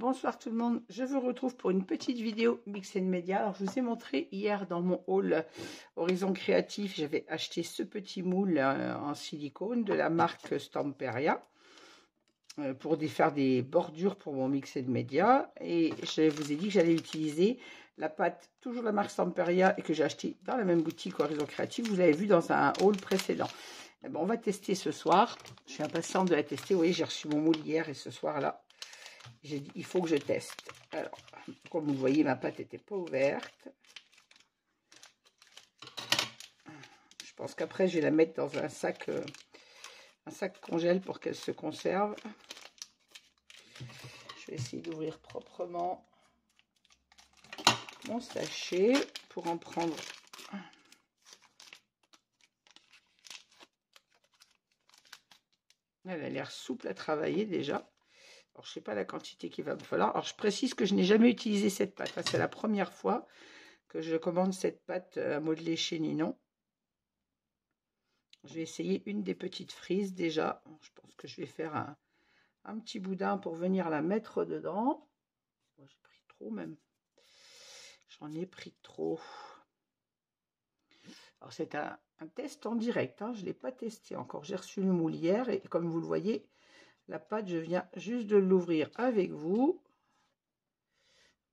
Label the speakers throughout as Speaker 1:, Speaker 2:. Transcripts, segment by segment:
Speaker 1: Bonsoir tout le monde, je vous retrouve pour une petite vidéo Mix & Media. Alors je vous ai montré hier dans mon haul Horizon Créatif, j'avais acheté ce petit moule en silicone de la marque Stamperia pour faire des bordures pour mon Mix & Media. Et je vous ai dit que j'allais utiliser la pâte, toujours la marque Stamperia, et que j'ai acheté dans la même boutique Horizon Créatif. Vous l'avez vu dans un haul précédent. Et ben, on va tester ce soir. Je suis impatiente de la tester. Vous voyez, j'ai reçu mon moule hier et ce soir-là, j'ai dit, il faut que je teste. Alors, comme vous voyez, ma pâte n'était pas ouverte. Je pense qu'après, je vais la mettre dans un sac congèle pour qu'elle se conserve. Je vais essayer d'ouvrir proprement mon sachet pour en prendre. Elle a l'air souple à travailler déjà. Alors, je ne sais pas la quantité qu'il va me falloir. Alors, je précise que je n'ai jamais utilisé cette pâte. Enfin, c'est la première fois que je commande cette pâte à modeler chez Ninon. Je vais essayer une des petites frises déjà. Je pense que je vais faire un petit boudin pour venir la mettre dedans. J'ai pris trop même. J'en ai pris trop. Alors, c'est un test en direct. Hein. Je ne l'ai pas testé encore. J'ai reçu le moule hier et comme vous le voyez, la pâte, je viens juste de l'ouvrir avec vous.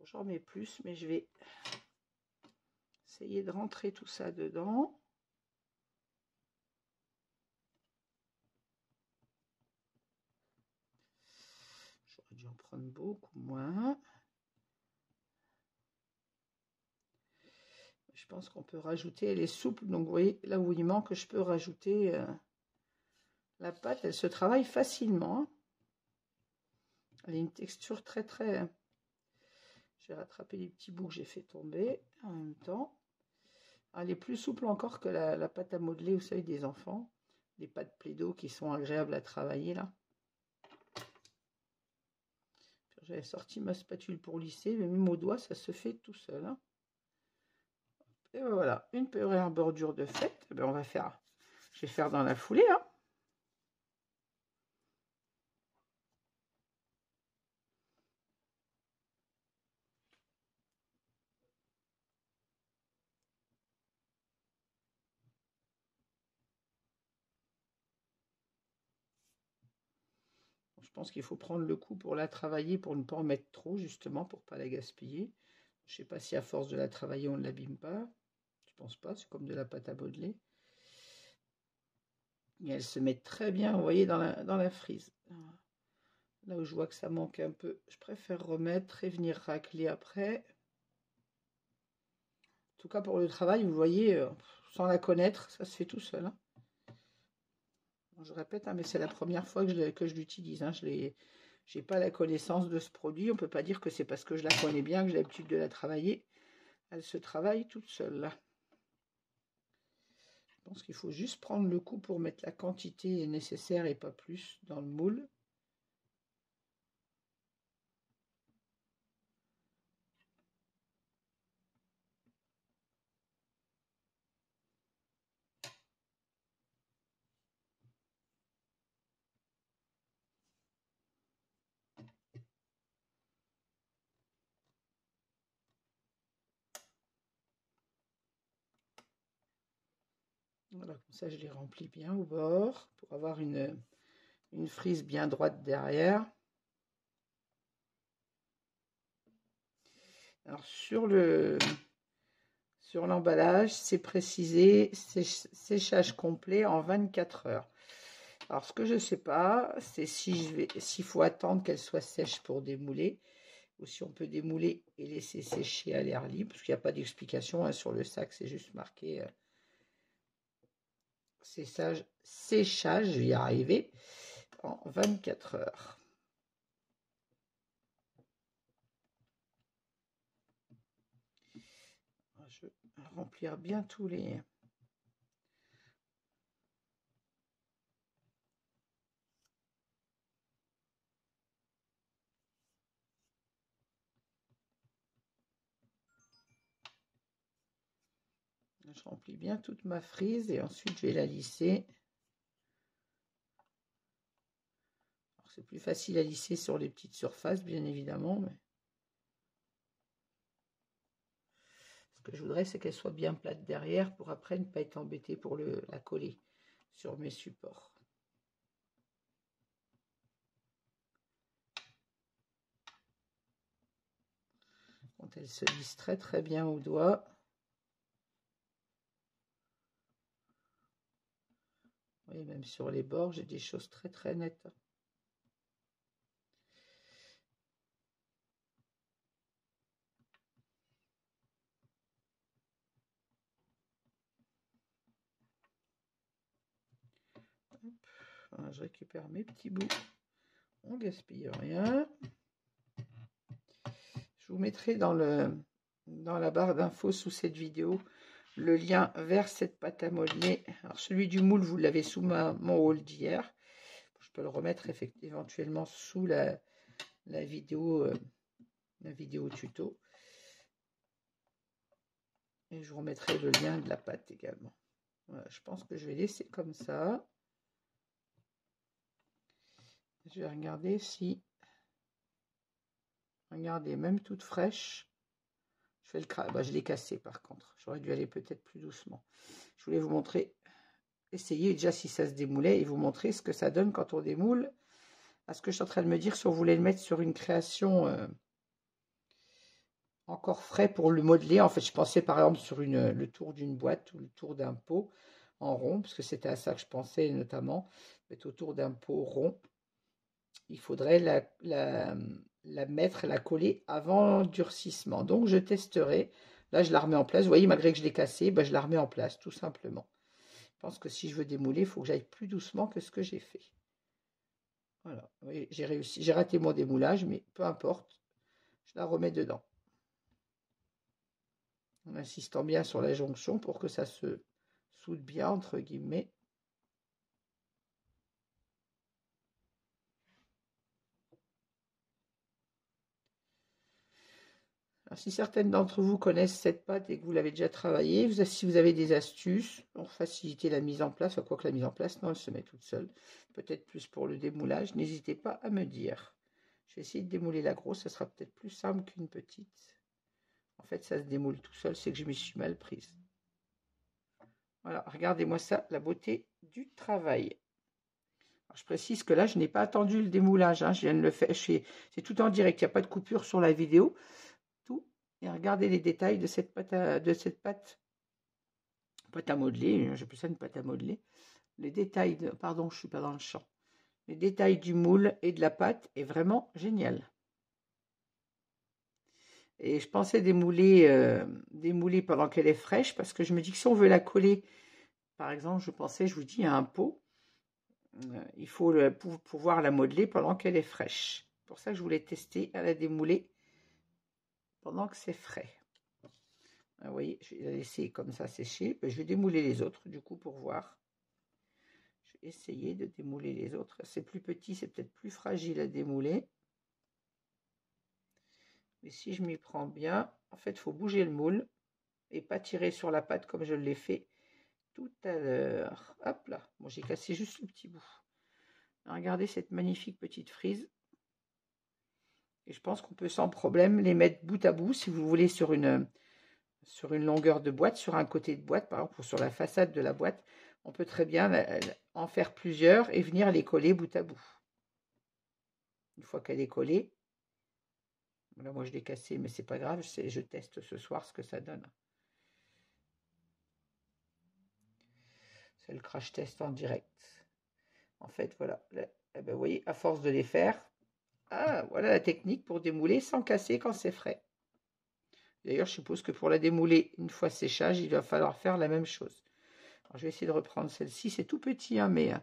Speaker 1: J'en mets plus, mais je vais essayer de rentrer tout ça dedans. J'aurais dû en prendre beaucoup moins. Je pense qu'on peut rajouter, elle est souple, donc vous voyez, là où il manque, je peux rajouter la pâte, elle se travaille facilement. Elle a une texture très. J'ai rattrapé les petits bouts que j'ai fait tomber en même temps. Elle est plus souple encore que la pâte à modeler, vous savez, des enfants. Les pâtes Plaido qui sont agréables à travailler là. J'avais sorti ma spatule pour lisser, mais même au doigt, ça se fait tout seul. Hein. Et voilà, une première bordure de faite. Ben, je vais faire dans la foulée. Hein. Je pense qu'il faut prendre le coup pour la travailler, pour ne pas en mettre trop, justement, pour ne pas la gaspiller. Je ne sais pas si à force de la travailler, on ne l'abîme pas. Je pense pas, c'est comme de la pâte à modeler. Et elle se met très bien, vous voyez, dans la frise. Là où je vois que ça manque un peu, je préfère remettre et venir racler après. En tout cas, pour le travail, vous voyez, sans la connaître, ça se fait tout seul. Hein. Je répète, hein, mais c'est la première fois que je l'utilise. Hein. Je n'ai pas la connaissance de ce produit. On ne peut pas dire que c'est parce que je la connais bien, que j'ai l'habitude de la travailler. Elle se travaille toute seule. Là. Je pense qu'il faut juste prendre le coup pour mettre la quantité nécessaire et pas plus dans le moule. Voilà, comme ça je les remplis bien au bord pour avoir une frise bien droite derrière. Alors sur l'emballage, c'est précisé séchage complet en 24 heures. Alors ce que je ne sais pas, c'est s'il faut attendre qu'elle soit sèche pour démouler ou si on peut démouler et laisser sécher à l'air libre, parce qu'il n'y a pas d'explication hein, sur le sac, c'est juste marqué séchage, je vais y arriver, en 24 heures. Je vais remplir bien tous les... Je remplis bien toute ma frise et ensuite je vais la lisser. C'est plus facile à lisser sur les petites surfaces, bien évidemment. Mais... ce que je voudrais, c'est qu'elle soit bien plate derrière pour après ne pas être embêtée pour la coller sur mes supports. Quand elle se lisse très très bien au doigt. Vous voyez, même sur les bords, j'ai des choses très très nettes. Voilà, je récupère mes petits bouts. On gaspille rien. Je vous mettrai dans la barre d'infos sous cette vidéo le lien vers cette pâte à modeler. Alors celui du moule, vous l'avez sous mon haul d'hier. Je peux le remettre éventuellement sous la vidéo tuto. Et je vous remettrai le lien de la pâte également. Voilà, je pense que je vais laisser comme ça. Je vais regarder si... Regardez, même toute fraîche. Je fais je l'ai cassé par contre. J'aurais dû aller peut-être plus doucement. Je voulais vous montrer, essayer déjà si ça se démoulait et vous montrer ce que ça donne quand on démoule. Parce que je suis en train de me dire si on voulait le mettre sur une création encore frais pour le modeler. En fait, je pensais par exemple sur le tour d'une boîte ou le tour d'un pot en rond, parce que c'était à ça que je pensais notamment, mettre autour d'un pot rond. Il faudrait la mettre, la coller avant durcissement. Donc, je testerai. Là, je la remets en place. Vous voyez, malgré que je l'ai cassée, je la remets en place, tout simplement. Je pense que si je veux démouler, il faut que j'aille plus doucement que ce que j'ai fait. Voilà. Oui, j'ai réussi. J'ai raté mon démoulage, mais peu importe. Je la remets dedans. En insistant bien sur la jonction pour que ça se soude bien, entre guillemets. Alors, si certaines d'entre vous connaissent cette pâte et que vous l'avez déjà travaillée, si vous avez des astuces pour faciliter la mise en place, quoique la mise en place, non, elle se met toute seule, peut-être plus pour le démoulage, n'hésitez pas à me dire. Je vais essayer de démouler la grosse, ça sera peut-être plus simple qu'une petite. En fait, ça se démoule tout seul, c'est que je m'y suis mal prise. Voilà, regardez-moi ça, la beauté du travail. Alors, je précise que là, je n'ai pas attendu le démoulage, hein, je viens de le faire, c'est tout en direct, il n'y a pas de coupure sur la vidéo. Et regardez les détails de cette pâte à modeler, j'appelle ça une pâte à modeler. Les détails pardon, je suis pas dans le champ. Les détails du moule et de la pâte est vraiment génial. Et je pensais démouler pendant qu'elle est fraîche, parce que je me dis que si on veut la coller, par exemple, je vous dis, à un pot, il faut pouvoir la modeler pendant qu'elle est fraîche. C'est pour ça que je voulais tester à la démouler pendant que c'est frais. Vous voyez, je vais la laisser comme ça sécher. Je vais démouler les autres, du coup, pour voir. Je vais essayer de démouler les autres. C'est plus petit, c'est peut-être plus fragile à démouler. Mais si je m'y prends bien, en fait, il faut bouger le moule et pas tirer sur la pâte comme je l'ai fait tout à l'heure. Hop là, bon, j'ai cassé juste le petit bout. Regardez cette magnifique petite frise. Et je pense qu'on peut sans problème les mettre bout à bout, si vous voulez, sur une longueur de boîte, sur un côté de boîte, par exemple, ou sur la façade de la boîte. On peut très bien en faire plusieurs et venir les coller bout à bout. Une fois qu'elle est collée, là, moi je l'ai cassée, mais c'est pas grave, je teste ce soir ce que ça donne. C'est le crash test en direct. En fait, voilà, eh ben, vous voyez, à force de les faire, voilà la technique pour démouler sans casser quand c'est frais. D'ailleurs, je suppose que pour la démouler une fois séchage, il va falloir faire la même chose. Alors, je vais essayer de reprendre celle-ci. C'est tout petit, hein, mais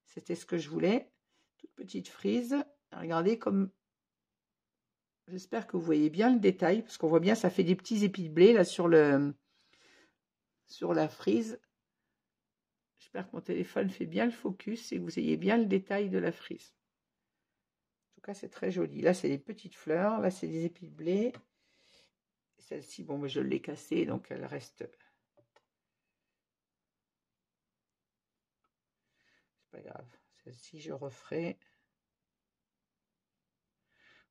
Speaker 1: c'était ce que je voulais. Toute petite frise. Regardez comme... J'espère que vous voyez bien le détail, parce qu'on voit bien, ça fait des petits épis de blé là sur la frise. J'espère que mon téléphone fait bien le focus et que vous ayez bien le détail de la frise. En tout cas, c'est très joli. Là, c'est des petites fleurs. Là, c'est des épis de blé. Celle-ci, bon, je l'ai cassée, donc elle reste... C'est pas grave. Celle-ci, je referai.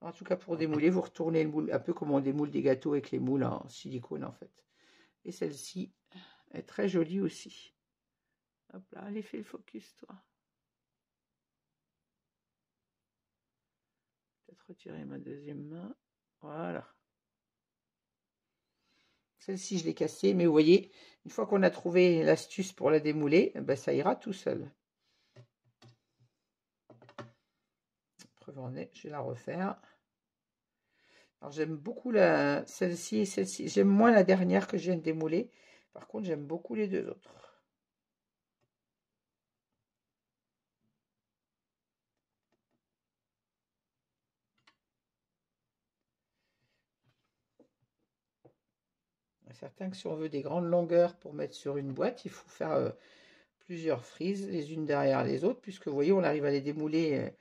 Speaker 1: En tout cas, pour démouler, vous retournez le moule, un peu comme on démoule des gâteaux avec les moules en silicone, en fait. Et celle-ci est très jolie aussi. Hop là, allez, fais le focus, toi. Peut-être retirer ma deuxième main. Voilà. Celle-ci, je l'ai cassée, mais vous voyez, une fois qu'on a trouvé l'astuce pour la démouler, ben, ça ira tout seul. Preuve en est, je vais la refaire. Alors, j'aime beaucoup celle-ci et celle-ci. J'aime moins la dernière que je viens de démouler. Par contre, j'aime beaucoup les deux autres. Certains que si on veut des grandes longueurs pour mettre sur une boîte, il faut faire plusieurs frises les unes derrière les autres, puisque vous voyez, on arrive à les démouler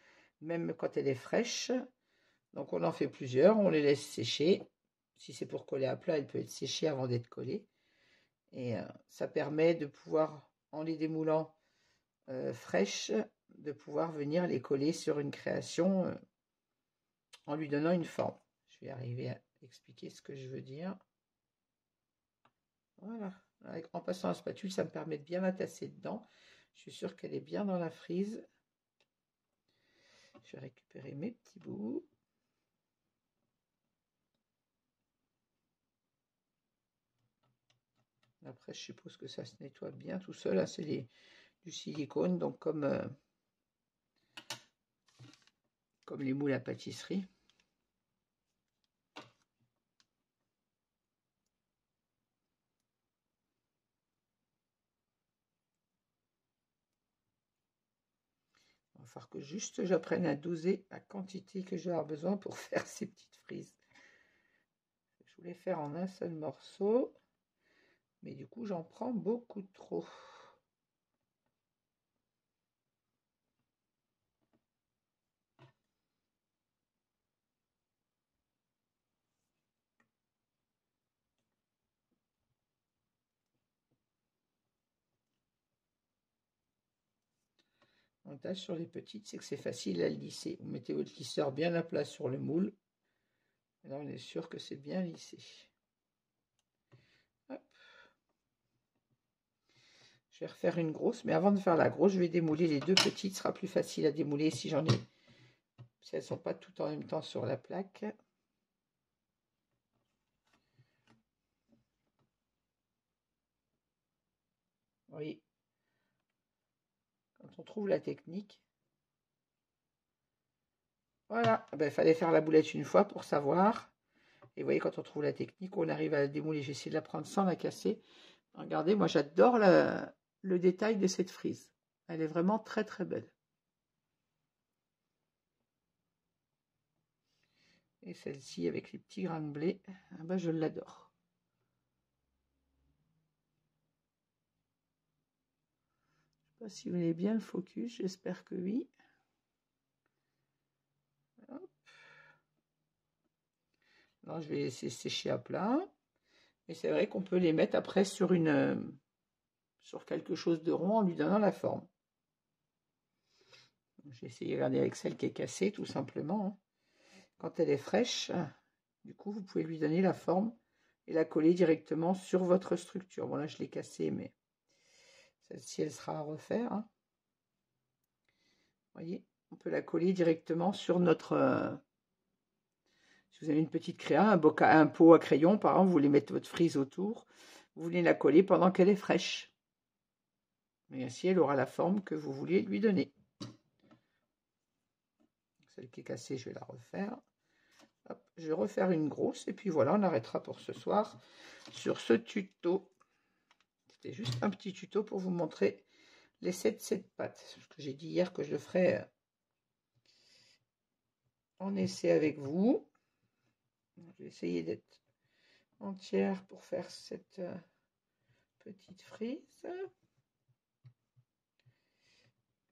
Speaker 1: même quand elle est fraîche. Donc on en fait plusieurs, on les laisse sécher. Si c'est pour coller à plat, elle peut être séchée avant d'être collée. Et ça permet de pouvoir, en les démoulant fraîches, de pouvoir venir les coller sur une création en lui donnant une forme. Je vais arriver à expliquer ce que je veux dire. Voilà, en passant la spatule, ça me permet de bien la tasser dedans. Je suis sûre qu'elle est bien dans la frise. Je vais récupérer mes petits bouts. Après, je suppose que ça se nettoie bien tout seul. Là, c'est du silicone, donc comme les moules à pâtisserie. Il va falloir que juste j'apprenne à doser la quantité que je vais avoir besoin pour faire ces petites frises. Je voulais faire en un seul morceau, mais du coup j'en prends beaucoup trop. L'avantage sur les petites, c'est que c'est facile à lisser. Vous mettez votre lisseur bien à plat sur le moule. Et là, on est sûr que c'est bien lissé. Hop. Je vais refaire une grosse, mais avant de faire la grosse, je vais démouler les deux petites. Ce sera plus facile à démouler si j'en ai. Si elles ne sont pas toutes en même temps sur la plaque. Oui. Quand on trouve la technique. Voilà. Ben, il fallait faire la boulette une fois pour savoir. Et vous voyez, quand on trouve la technique, on arrive à la démouler. J'ai essayé de la prendre sans la casser. Regardez, moi j'adore le détail de cette frise. Elle est vraiment très très belle. Et celle-ci avec les petits grains de blé, ben, je l'adore. Je ne sais pas si vous avez bien le focus, j'espère que oui. Hop. Alors, je vais laisser sécher à plat. Et c'est vrai qu'on peut les mettre après sur quelque chose de rond en lui donnant la forme. J'ai essayé de regarder avec celle qui est cassée, tout simplement. Quand elle est fraîche, du coup, vous pouvez lui donner la forme et la coller directement sur votre structure. Bon, là, je l'ai cassée, mais celle-ci, elle sera à refaire. Vous voyez, on peut la coller directement sur notre... si vous avez une petite créa, un pot à crayon, par exemple, vous voulez mettre votre frise autour, vous voulez la coller pendant qu'elle est fraîche. Et ainsi, elle aura la forme que vous voulez lui donner. Celle qui est cassée, je vais la refaire. Hop, je vais refaire une grosse, et puis voilà, on arrêtera pour ce soir sur ce tuto. C'était juste un petit tuto pour vous montrer l'essai de cette pâte. Parce que j'ai dit hier que je le ferais en essai avec vous. Je vais essayer d'être entière pour faire cette petite frise.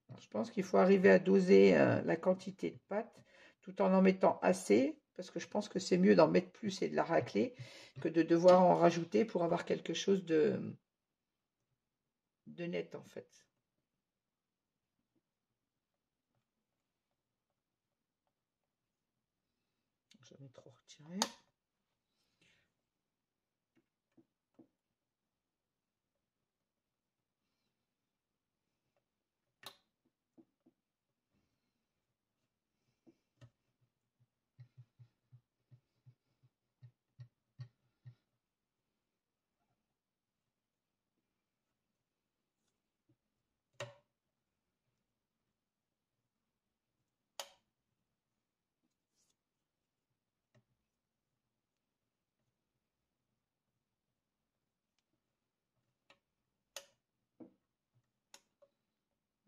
Speaker 1: Alors, je pense qu'il faut arriver à doser la quantité de pâte tout en mettant assez, parce que je pense que c'est mieux d'en mettre plus et de la racler que de devoir en rajouter pour avoir quelque chose de net en fait. dirais.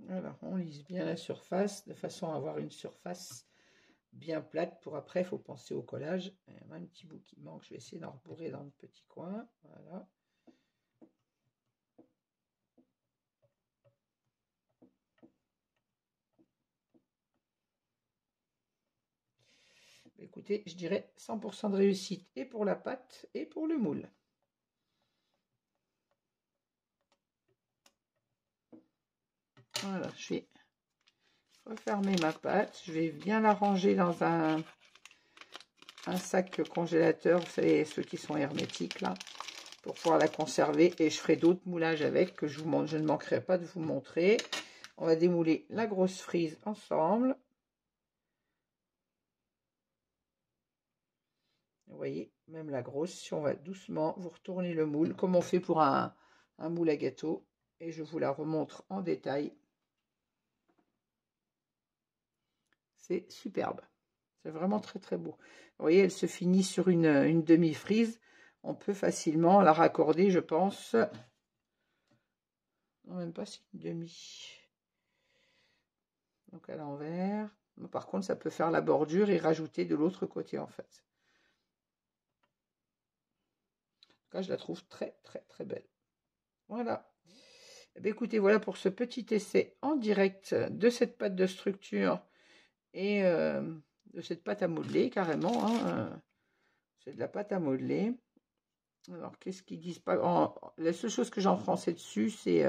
Speaker 1: Voilà, on lisse bien la surface de façon à avoir une surface bien plate. Pour après, il faut penser au collage. Il y a un petit bout qui manque, je vais essayer d'en rebourrer dans le petit coin. Voilà. Écoutez, je dirais 100% de réussite et pour la pâte et pour le moule. Voilà, je vais refermer ma pâte. Je vais bien la ranger dans un sac congélateur, vous savez, ceux qui sont hermétiques là, pour pouvoir la conserver. Et je ferai d'autres moulages avec que je ne manquerai pas de vous montrer. On va démouler la grosse frise ensemble. Vous voyez, même la grosse, si on va doucement, vous retournez le moule, comme on fait pour un moule à gâteau. Et je vous la remontre en détail. C'est superbe. C'est vraiment très très beau. Vous voyez, elle se finit sur une demi-frise. On peut facilement la raccorder, je pense. Non, même pas, c'est une demi. Donc à l'envers. Par contre, ça peut faire la bordure et rajouter de l'autre côté, en fait. En tout cas, je la trouve très très très belle. Voilà. Eh bien, écoutez, voilà pour ce petit essai en direct de cette pâte de structure et de cette pâte à modeler, carrément. Hein. C'est de la pâte à modeler. Alors, qu'est-ce qu'ils disent pas la seule chose que j'ai en français dessus, c'est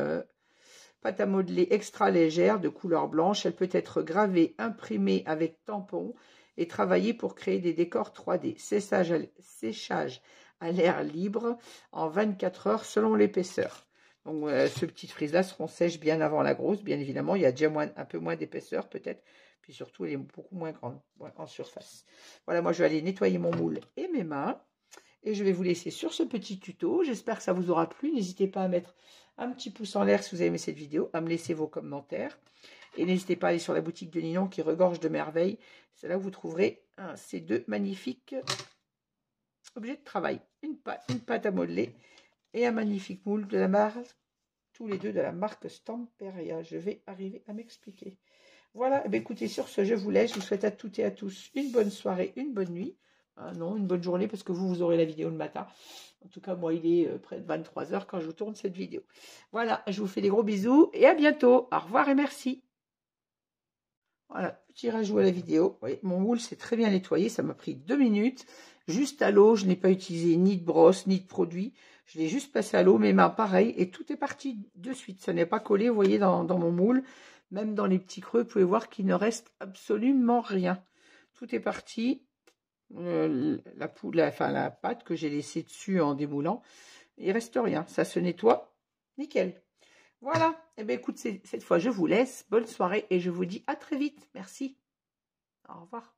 Speaker 1: pâte à modeler extra légère de couleur blanche. Elle peut être gravée, imprimée avec tampon et travaillée pour créer des décors 3D. Séchage à l'air libre en 24 heures selon l'épaisseur. Donc, ce petit frise-là seront sèches bien avant la grosse. Bien évidemment, il y a déjà un peu moins d'épaisseur peut-être. Puis surtout, elle est beaucoup moins grande en surface. Voilà, moi, je vais aller nettoyer mon moule et mes mains. Et je vais vous laisser sur ce petit tuto. J'espère que ça vous aura plu. N'hésitez pas à mettre un petit pouce en l'air si vous avez aimé cette vidéo, à me laisser vos commentaires. Et n'hésitez pas à aller sur la boutique de Ninon qui regorge de merveilles. C'est là où vous trouverez ces deux magnifiques objets de travail. Une pâte à modeler et un magnifique moule de la marque, tous les deux de la marque Stamperia. Je vais arriver à m'expliquer. Voilà, écoutez, sur ce, je vous laisse. Je vous souhaite à toutes et à tous une bonne soirée, une bonne nuit. Non, une bonne journée parce que vous aurez la vidéo le matin. En tout cas, moi, il est près de 23 h quand je vous tourne cette vidéo. Voilà, je vous fais des gros bisous et à bientôt. Au revoir et merci. Voilà, petit rajout à la vidéo. Vous voyez, mon moule s'est très bien nettoyé. Ça m'a pris 2 minutes. Juste à l'eau, je n'ai pas utilisé ni de brosse, ni de produit. Je l'ai juste passé à l'eau, mes mains pareil. Et tout est parti de suite. Ça n'est pas collé, vous voyez, dans mon moule. Même dans les petits creux, vous pouvez voir qu'il ne reste absolument rien. Tout est parti. La pâte que j'ai laissée dessus en démoulant, il reste rien, ça se nettoie nickel. Voilà, et bien écoute, cette fois je vous laisse, bonne soirée et je vous dis à très vite, merci, au revoir.